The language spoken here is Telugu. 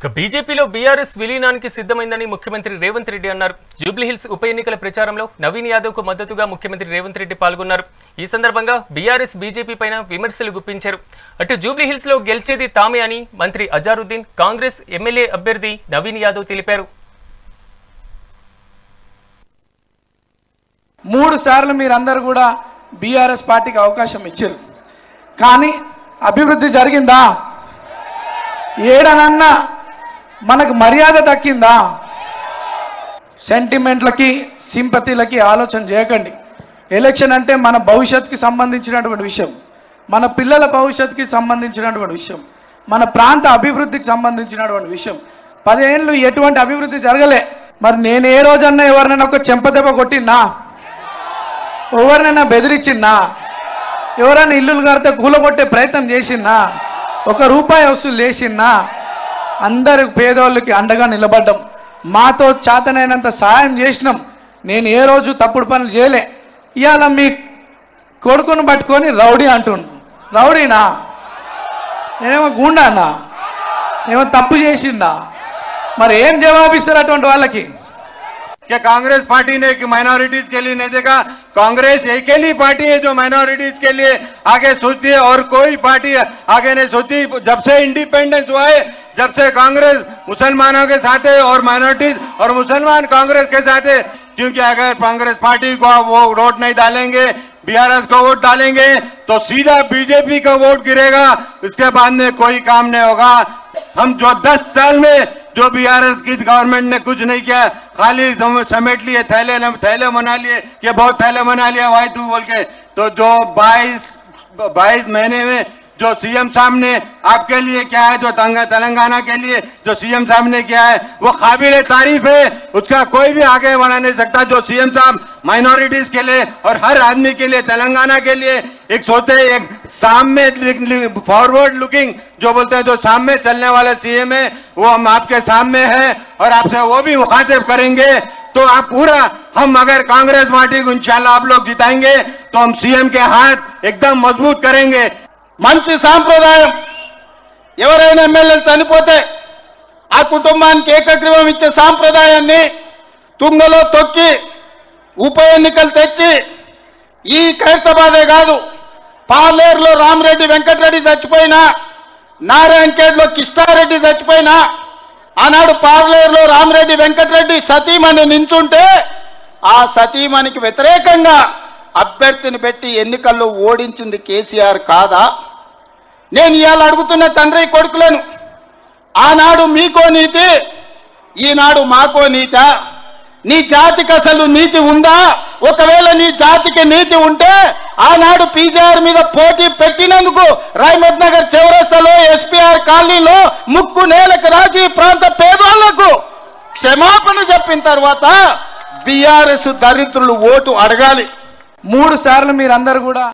బీజేపీలో బీఆర్ఎస్ విలీనానికి సిద్ధమైందని ముఖ్యమంత్రి రేవంత్ రెడ్డి అన్నారు. జూబ్లీహిల్స్ ఉప ఎన్నికల ప్రచారంలో నవీన్ యాదవ్కు మద్దతుగా ముఖ్యమంత్రి రేవంత్ రెడ్డి పాల్గొన్నారు. ఈ సందర్భంగా బీఆర్ఎస్ బీజేపీ పైన విమర్శలు గుప్పించారు. అటు జూబ్లీహిల్స్లో గెలిచేది తామే అని మంత్రి అజారుద్దీన్, కాంగ్రెస్ ఎమ్మెల్యే అభ్యర్థి నవీన్ యాదవ్ తెలిపారు. 3 సార్లు మీరందరూ కూడా బీఆర్ఎస్ పార్టీకి అవకాశం ఇచ్చారు. కానీ అభివృద్ధి జరిగిందా? ఏడనన్నా మనకు మర్యాద దక్కిందా? సెంటిమెంట్లకి, సింపతిలకి ఆలోచన చేయకండి. ఎలక్షన్ అంటే మన భవిష్యత్తుకి సంబంధించినటువంటి విషయం, మన పిల్లల భవిష్యత్తుకి సంబంధించినటువంటి విషయం, మన ప్రాంత అభివృద్ధికి సంబంధించినటువంటి విషయం. 10 ఏళ్ళు ఎటువంటి అభివృద్ధి జరగలే. మరి నేను ఏ రోజన్నా ఎవరినైనా ఒక చెంపదెబ్బ కొట్టినా, ఎవరినైనా బెదిరించినా, ఎవరైనా ఇల్లులు కడితే కూలగొట్టే ప్రయత్నం చేసినా, 1 రూపాయి వసూలు చేసినా, అందరు పేదోళ్ళకి అండగా నిలబడ్డం, మాతో చేతనైనంత సాయం చేసినాం. నేను ఏ రోజు తప్పుడు పనులు చేయలే. ఇవాళ మీ కొడుకును పట్టుకొని రౌడీ అంటుండు. రౌడీనా? నేనేమో గుండానా? ఏమో తప్పు చేసిందా? మరి ఏం జవాబిస్తారు అటువంటి వాళ్ళకి? क्या कांग्रेस पार्टी ने माइनॉरिटीज के लिए नहीं देखा? कांग्रेस अकेली पार्टी है जो माइनॉरिटीज के लिए आगे सोचती है और कोई पार्टी आगे नहीं सोचती. जब से इंडिपेंडेंस हुआ है, जब से कांग्रेस मुसलमानों के साथ है और माइनॉरिटीज और मुसलमान कांग्रेस के साथ है. क्योंकि अगर कांग्रेस पार्टी को वो वोट नहीं डालेंगे, बीआरएस को वोट डालेंगे तो सीधा बीजेपी का वोट गिरेगा. उसके बाद में कोई काम नहीं होगा. हम जो 10 साल में जो बीआरएस की गवर्नमेंट ने कुछ नहीं किया, खाली समेट लिए, थैले बना लिए, ये बहुत थैले बना लिया भाई तू बोल के. तो जो 22 महीने में जो सीएम साहब ने आपके लिए क्या है, जो तेलंगाना के लिए जो सीएम साहब ने किया है, वो काबिले तारीफ है. उसका कोई भी आगे बढ़ा नहीं सकता. जो सीएम साहब माइनॉरिटीज के लिए और हर आदमी के लिए, तेलंगाना के लिए एक सोते, एक सामने फॉरवर्ड लुकिंग जो बोलते हैं, जो सामने चलने वाले सीएम है, वो हम आपके सामने हैं और आपसे वो भी मुखातिब करेंगे. तो आप पूरा, हम अगर कांग्रेस पार्टी को इंशाल्लाह आप लोग जिताएंगे तो हम सीएम के हाथ एकदम मजबूत करेंगे. మంచి సాంప్రదాయం. ఎవరైనా ఎమ్మెల్యేలు చనిపోతే ఆ కుటుంబానికి ఏకగ్రీవం ఇచ్చే సాంప్రదాయాన్ని తుంగలో తొక్కి ఉప ఎన్నికలు తెచ్చి, ఈ ఖైరతాబాదే కాదు, పార్లేరులో రామరెడ్డి వెంకటరెడ్డి చచ్చిపోయినా, నారాయణఖేడ్లో కిష్టారెడ్డి చచ్చిపోయినా, ఆనాడు పార్లేరులో రామరెడ్డి వెంకటరెడ్డి సతీమణి నించుంటే ఆ సతీమణికి వ్యతిరేకంగా అభ్యర్థిని పెట్టి ఎన్నికల్లో ఓడించింది కేసీఆర్ కాదా? నేను ఇవాళ అడుగుతున్న తండ్రి కొడుకులను, ఆనాడు మీకో నీతి, ఈనాడు మాకో నీత? నీ జాతికి అసలు నీతి ఉందా? ఒకవేళ నీ జాతికి నీతి ఉంటే ఆనాడు పీజీఆర్ మీద పోటీ పెట్టినందుకు రాయమత్ నగర్ చౌరస్తాలో, ఎస్పీఆర్ కాలనీలో ముక్కు నేలకు రాజీ ప్రాంత పేదవాళ్లకు క్షమాపణ చెప్పిన తర్వాత బీఆర్ఎస్ దరిద్రులు ఓటు అడగాలి. 3 సార్లు మీరందరూ కూడా